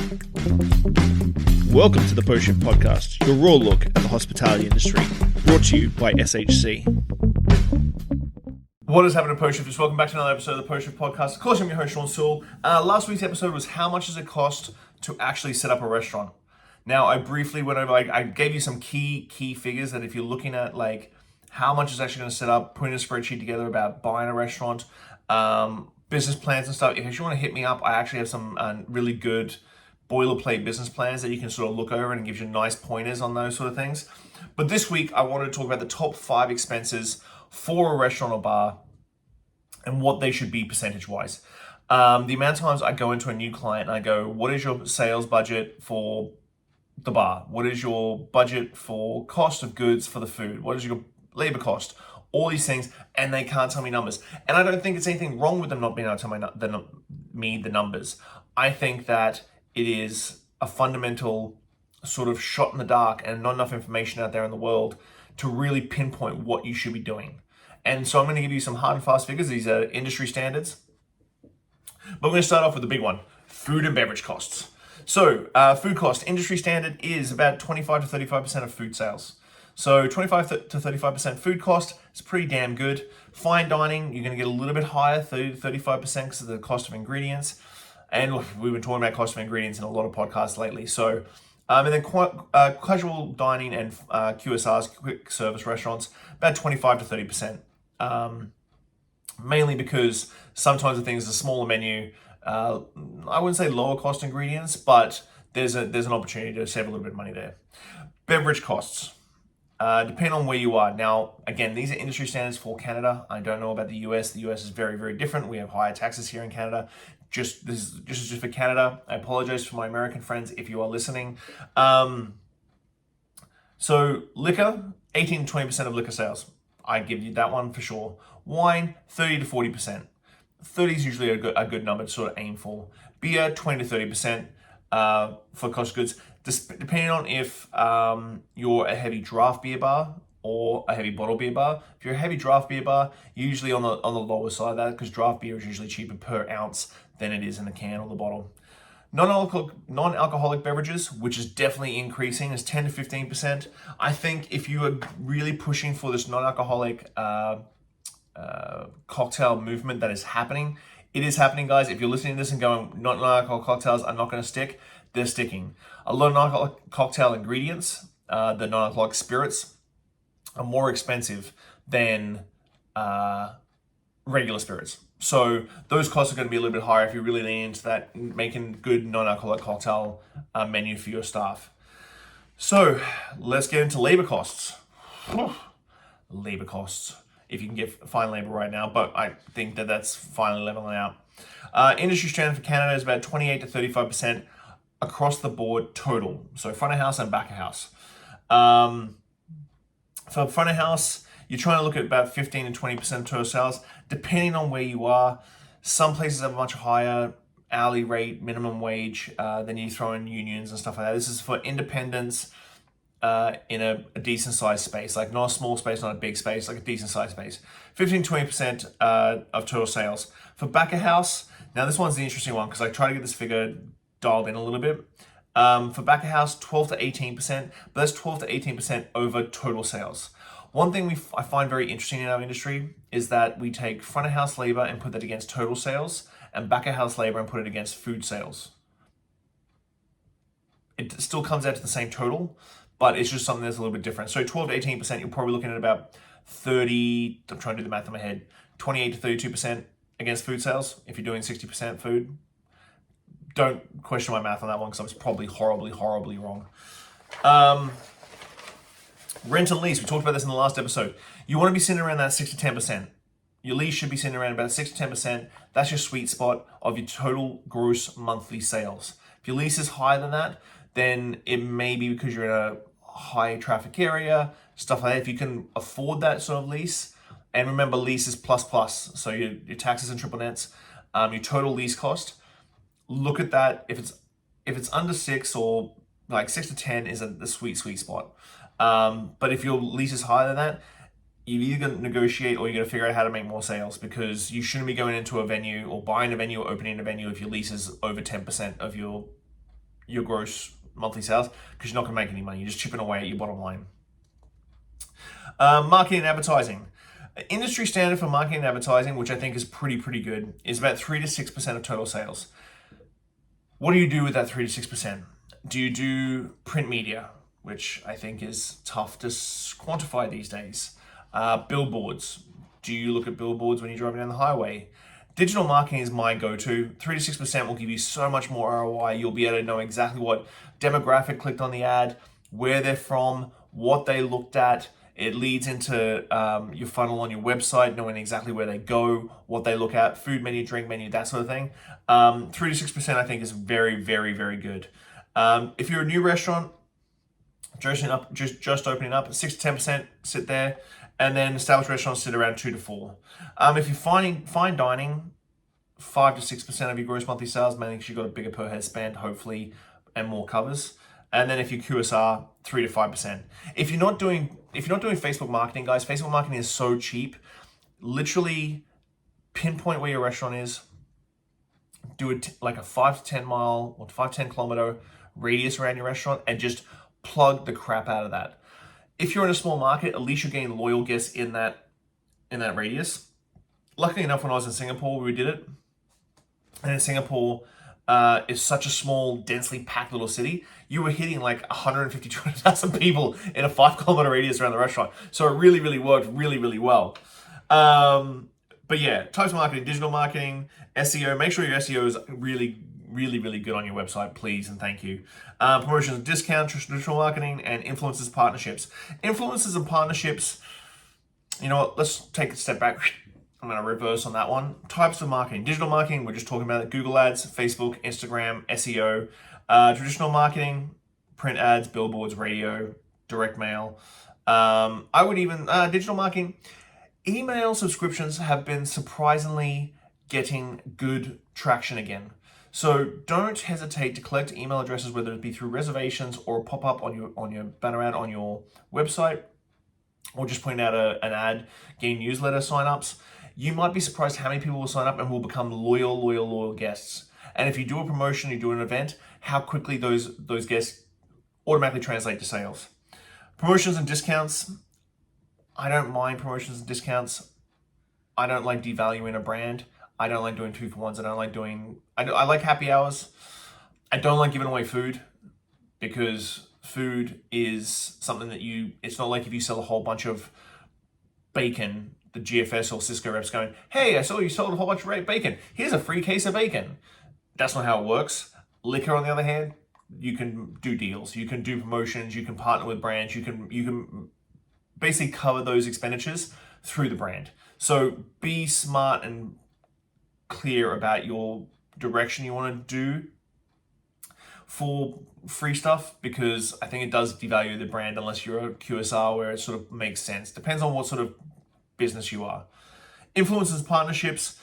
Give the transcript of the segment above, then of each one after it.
Welcome to the Post Shift Podcast, your raw look at the hospitality industry, brought to you by SHC. What is happening, Post Shifters? Welcome back to another episode of the Post Shift Podcast. Of course, I'm your host, Soole. Last week's episode was how much does it cost to actually set up a restaurant? Now, I briefly went over, I gave you some key figures that if you're looking at like how much is actually going to set up, putting a spreadsheet together about buying a restaurant, business plans and stuff. If you want to hit me up, I actually have some really good boilerplate business plans that you can sort of look over and it gives you nice pointers on those sort of things. But this week, I wanted to talk about the top 5 expenses for a restaurant or bar and what they should be percentage-wise. The amount of times I go into a new client and I go, what is your sales budget for the bar? What is your budget for cost of goods for the food? What is your labor cost? All these things, and they can't tell me numbers. And I don't think it's anything wrong with them not being able to tell me the numbers. I think that it is a fundamental sort of shot in the dark and not enough information out there in the world to really pinpoint what you should be doing. And so I'm going to give you some hard and fast figures. These are industry standards. But we're going to start off with the big one, food and beverage costs. So food cost, industry standard is about 25 to 35% of food sales. So 25 to 35% food cost is pretty damn good. Fine dining, you're going to get a little bit higher, 30 to 35% because of the cost of ingredients. And we've been talking about cost of ingredients in a lot of podcasts lately. So, and then casual dining and QSRs, quick service restaurants, about 25 to 30%. Mainly because sometimes the things, a smaller menu, I wouldn't say lower cost ingredients, but there's an opportunity to save a little bit of money there. Beverage costs. Depending on where you are. Now, again, these are industry standards for Canada. I don't know about the US. The US is very, very different. We have higher taxes here in Canada. This is just for Canada. I apologize for my American friends if you are listening. So liquor, 18 to 20% of liquor sales. I give you that one for sure. Wine, 30 to 40%. 30 is usually a good number to sort of aim for. Beer, 20 to 30% for cost of goods. Depending on if you're a heavy draft beer bar or a heavy bottle beer bar. If you're a heavy draft beer bar, usually on the lower side of that, because draft beer is usually cheaper per ounce than it is in the can or the bottle. Non-alcoholic beverages, which is definitely increasing, is 10 to 15%. I think if you are really pushing for this non-alcoholic cocktail movement that is happening, it is happening, guys. If you're listening to this and going, non-alcoholic cocktails are not going to stick, they're sticking. A lot of non-alcoholic cocktail ingredients, the non-alcoholic spirits, are more expensive than regular spirits. So those costs are going to be a little bit higher if you really lean into that, making good non-alcoholic cocktail menu for your staff. So let's get into labor costs. Labor costs, if you can find labor right now, but I think that's finally leveling out. Industry standard for Canada is about 28 to 35% across the board total. So front of house and back of house. For front of house, you're trying to look at about 15 to 20% of total sales, depending on where you are. Some places have a much higher hourly rate, minimum wage, then you throw in unions and stuff like that. This is for independents in a decent sized space, like not a small space, not a big space, like a decent sized space. 15 to 20% of total sales. For back of house, now this one's the interesting one because I try to get this figure dialed in a little bit. For back of house, 12 to 18%, but that's 12 to 18% over total sales. One thing I find very interesting in our industry is that we take front of house labor and put that against total sales and back of house labor and put it against food sales. It still comes out to the same total, but it's just something that's a little bit different. So 12 to 18%, you're probably looking at about 30, I'm trying to do the math in my head, 28 to 32% against food sales if you're doing 60% food. Don't question my math on that one because I was probably horribly wrong. Rent and lease, we talked about this in the last episode. You want to be sitting around that 6 to 10%. Your lease should be sitting around about 6 to 10%. That's your sweet spot of your total gross monthly sales. If your lease is higher than that, then it may be because you're in a high traffic area, stuff like that. If you can afford that sort of lease, and remember lease is plus, so your taxes and triple nets, your total lease cost, look at that. If it's under 6 or like 6 to 10 is the sweet spot. But if your lease is higher than that, you're either going to negotiate or you're going to figure out how to make more sales, because you shouldn't be going into a venue or buying a venue or opening a venue if your lease is over 10% of your your gross monthly sales because you're not going to make any money. You're just chipping away at your bottom line. Marketing and advertising. Industry standard for marketing and advertising, which I think is pretty good, is about 3 to 6% of total sales. What do you do with that 3 to 6%? Do you do print media, which I think is tough to quantify these days? Billboards. Do you look at billboards when you're driving down the highway? Digital marketing is my go-to. 3 to 6% will give you so much more ROI. You'll be able to know exactly what demographic clicked on the ad, where they're from, what they looked at. It leads into your funnel on your website, knowing exactly where they go, what they look at, food menu, drink menu, that sort of thing. 3 to 6% I think is very good. If you're a new restaurant, just opening up, 6 to 10% sit there, and then established restaurants sit around 2 to 4. If you're fine dining, 5 to 6% of your gross monthly sales, mainly because you've got a bigger per head spend, hopefully, and more covers. And then if you QSR, 3 to 5%. If you're not doing Facebook marketing, guys, Facebook marketing is so cheap. Literally pinpoint where your restaurant is. Do like a 5 to 10 mile or 5 to 10 kilometer radius around your restaurant and just plug the crap out of that. If you're in a small market, at least you're getting loyal guests in that radius. Luckily enough, when I was in Singapore, we did it. And in Singapore, is such a small, densely packed little city. You were hitting like 150, 200,000 people in a 5 kilometer radius around the restaurant. So it really worked really well. But yeah, types of marketing, digital marketing, SEO. Make sure your SEO is really good on your website, please and thank you. Promotions, discount, traditional marketing, and influencers, partnerships. Influencers and partnerships, you know what, let's take a step back. I'm going to reverse on that one. Types of marketing. Digital marketing, we're just talking about it. Google ads, Facebook, Instagram, SEO. Traditional marketing, print ads, billboards, radio, direct mail. I would even, digital marketing, email subscriptions have been surprisingly getting good traction again. So don't hesitate to collect email addresses, whether it be through reservations or pop up on your banner ad on your website, or just putting out an ad, getting newsletter signups. You might be surprised how many people will sign up and will become loyal guests. And if you do a promotion, you do an event, how quickly those guests automatically translate to sales. Promotions and discounts. I don't mind promotions and discounts. I don't like devaluing a brand. I don't like doing 2-for-1s. I like happy hours. I don't like giving away food because food is something that it's not like if you sell a whole bunch of bacon, the GFS or Cisco reps going, hey, I saw you sold a whole bunch of bacon. Here's a free case of bacon. That's not how it works. Liquor, on the other hand, you can do deals. You can do promotions. You can partner with brands. You can basically cover those expenditures through the brand. So be smart and clear about your direction you want to do for free stuff, because I think it does devalue the brand unless you're a QSR where it sort of makes sense. Depends on what sort of business you are. Influencers, partnerships.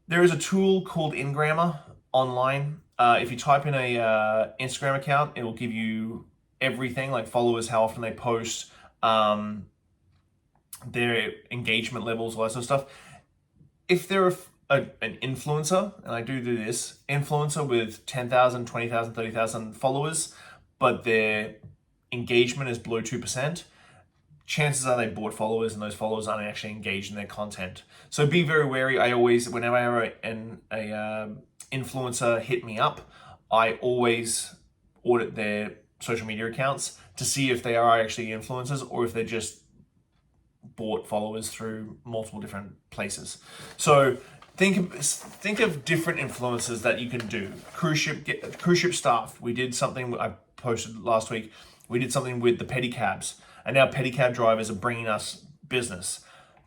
There is a tool called Ingrammer online. If you type in a Instagram account, it will give you everything, like followers, how often they post, their engagement levels, all that sort of stuff. If they're an influencer, and I do this, influencer with 10,000, 20,000, 30,000 followers, but their engagement is below 2%, chances are they bought followers and those followers aren't actually engaged in their content. So be very wary. I always, whenever an influencer hit me up, I always audit their social media accounts to see if they are actually influencers or if they're just bought followers through multiple different places. So think of different influencers that you can do. Cruise ship staff. We did something, I posted last week, we did something with the pedicabs, and now pedicab drivers are bringing us business.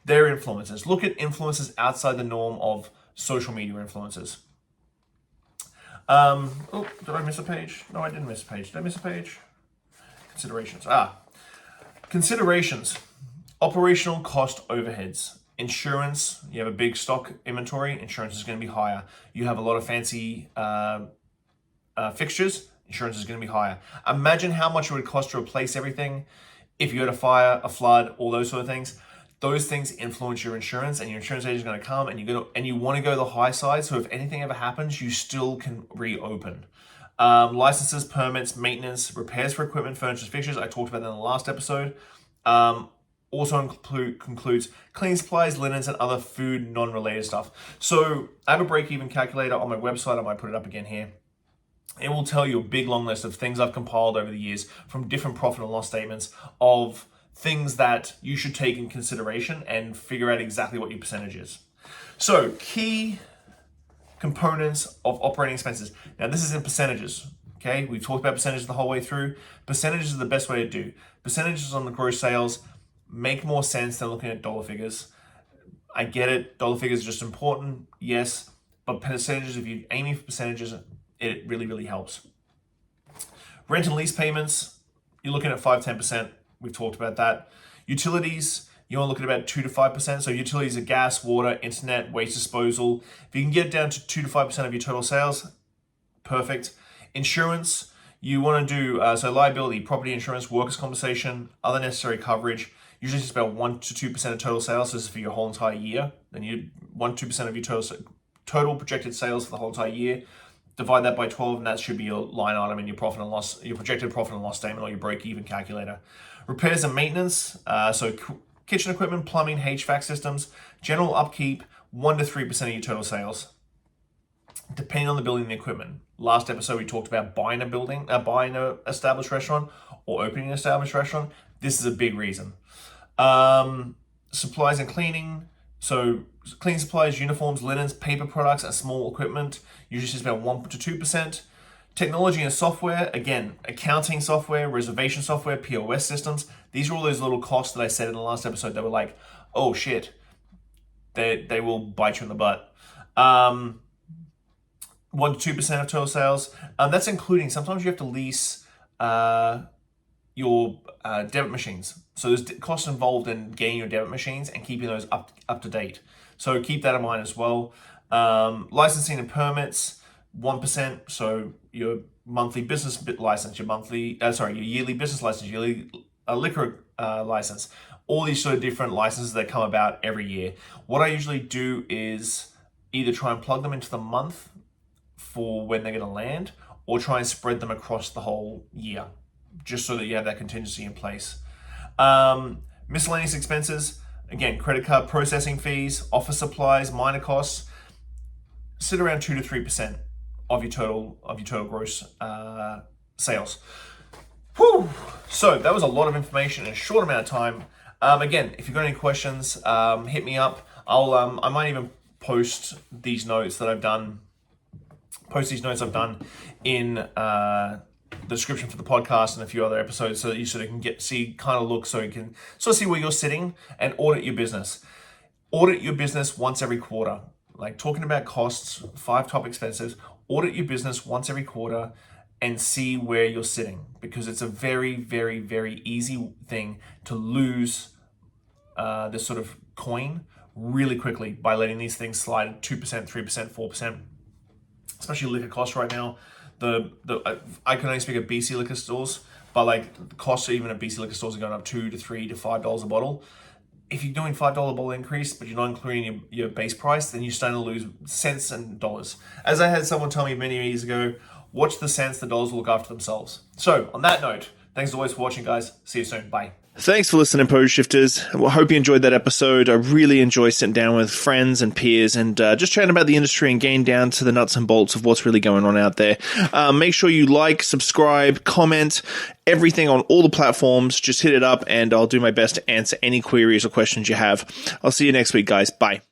They're influencers. Look at influencers outside the norm of social media influencers. Oh, did I miss a page? No, I didn't miss a page. Did I miss a page? Considerations. Considerations. Operational cost overheads. Insurance, you have a big stock inventory, insurance is going to be higher. You have a lot of fancy fixtures, insurance is going to be higher. Imagine how much it would cost to replace everything if you had a fire, a flood, all those sort of things. Those things influence your insurance, and your insurance agent is going to come and you want to go the high side, so if anything ever happens, you still can reopen. Licenses, permits, maintenance, repairs for equipment, furniture, fixtures. I talked about that in the last episode. Also concludes cleaning supplies, linens, and other food non-related stuff. So I have a break-even calculator on my website. I might put it up again here. It will tell you a big long list of things I've compiled over the years from different profit and loss statements of things that you should take in consideration and figure out exactly what your percentage is. So key components of operating expenses. Now this is in percentages. Okay, we've talked about percentages the whole way through. Percentages is the best way to do. Percentages on the gross sales make more sense than looking at dollar figures. I get it, dollar figures are just important, yes, but percentages, if you're aiming for percentages, it really, really helps. Rent and lease payments, you're looking at 5-10%. We've talked about that. Utilities, you're looking at about 2 to 5%. So utilities are gas, water, internet, waste disposal. If you can get it down to 2 to 5% of your total sales, perfect. Insurance, you want to do so liability, property insurance, workers' compensation, other necessary coverage. Usually it's about 1 to 2% of total sales. This is for your whole entire year. Then you 1 to 2% of your total projected sales for the whole entire year. Divide that by 12, and that should be your line item in your profit and loss, your projected profit and loss statement, or your break-even calculator. Repairs and maintenance, so kitchen equipment, plumbing, HVAC systems, general upkeep, 1 to 3% of your total sales, depending on the building and the equipment. Last episode we talked about buying an established restaurant or opening an established restaurant. This is a big reason. Supplies and cleaning. So cleaning supplies, uniforms, linens, paper products, and small equipment, usually just about 1 to 2%. Technology and software, again, accounting software, reservation software, POS systems. These are all those little costs that I said in the last episode that were like, oh shit, they will bite you in the butt. 1 to 2% of total sales. That's including, sometimes you have to lease your debit machines. So there's costs involved in getting your debit machines and keeping those up to date. So keep that in mind as well. Licensing and permits, 1%. So your monthly business license, your yearly business license, yearly liquor license, all these sort of different licenses that come about every year. What I usually do is either try and plug them into the month for when they're going to land, or try and spread them across the whole year, just so that you have that contingency in place. Miscellaneous expenses, again, credit card processing fees, office supplies, minor costs, sit around 2 to 3% of your total gross sales. Whew. So that was a lot of information in a short amount of time. Again, if you've got any questions, hit me up. I might even post these notes that I've done. In the description for the podcast and a few other episodes, so that you sort of can so you can sort of see where you're sitting and audit your business. Audit your business once every quarter. Like talking about costs, 5 top expenses, audit your business once every quarter and see where you're sitting, because it's a very, very, very easy thing to lose this sort of coin really quickly by letting these things slide at 2%, 3%, 4%, especially liquor costs right now. I can only speak of BC liquor stores, but like the costs even at BC liquor stores are going up $2 to $3 to $5 a bottle. If you're doing $5 bottle increase, but you're not including your base price, then you're starting to lose cents and dollars. As I had someone tell me many years ago, watch the cents, the dollars will look after themselves. So on that note, thanks as always for watching, guys. See you soon. Bye. Thanks for listening, Pose Shifters. I hope you enjoyed that episode. I really enjoy sitting down with friends and peers and just chatting about the industry and getting down to the nuts and bolts of what's really going on out there. Make sure you like, subscribe, comment, everything on all the platforms. Just hit it up and I'll do my best to answer any queries or questions you have. I'll see you next week, guys. Bye.